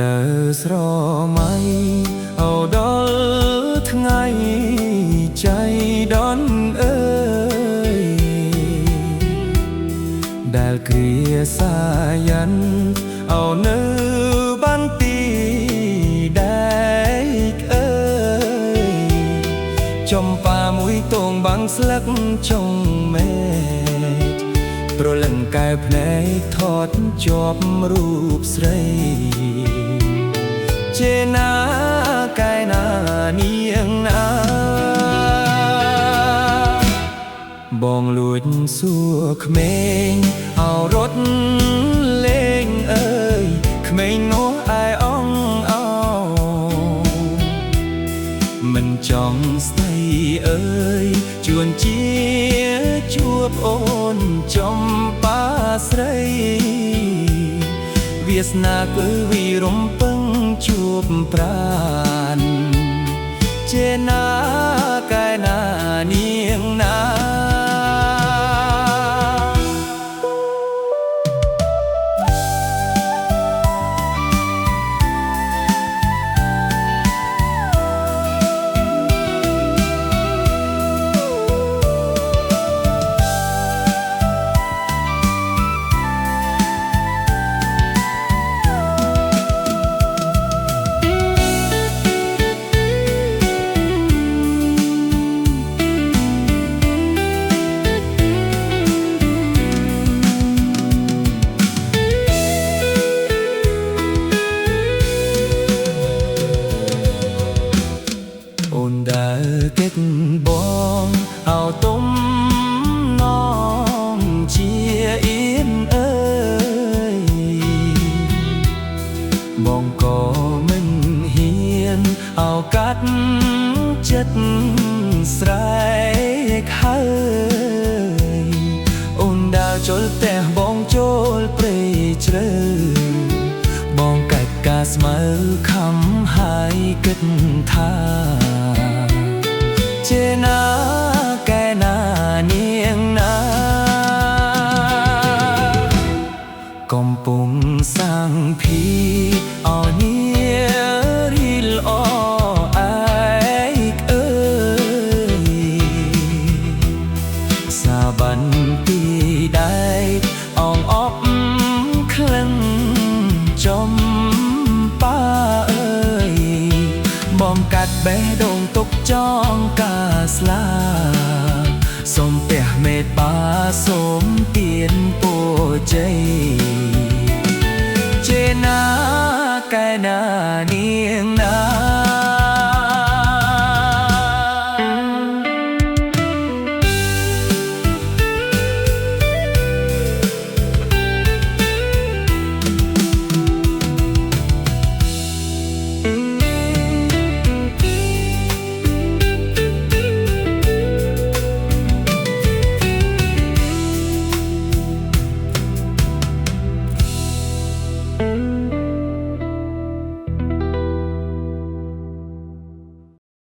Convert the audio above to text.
ដើរស្រមៃអោដល់ថ្ងៃใจដន់អើយដែលគ្រាសាยันអោនៅបានទីដែលអើយចំប៉ាមួយតងបាំងស្លឹកចុងមេប្រលឹងកែភ្នែកថតជាប់រូបស្រីចេណាកែណានាងណាបងលួចសួរក្មេងអោរត់លេងអើយក្មេងនោះអាយអងអោមិនចង់ស្ដីអើយជួនជាជួបអូនចំប៉ាស្រីវាសនាគឺវិរំពឹងជួបប្រានចេណាកែណានាងណាអូនដើរកិច្ចបងអោទុំនងជាអៀនអើយបងក៏មិនហ៊ានអោកាត់ចិត្តស្រែកហើយអូនដើរចូលផ្ទះបងចូលព្រៃជ្រៅបងកាច់ការស្មៅខំហើយគិតថាចេណាកែណានាងណាកំពុងសាំងភីអោនារីលអអាយអើយសាបានទីដែរអងអបក្លិនចំប៉ាអើយបងកាត់បេះដូងទុកចងកាស្លាសូមព្រះមេត្តាសូមទានពរជ័យចេណាកែណានាងណា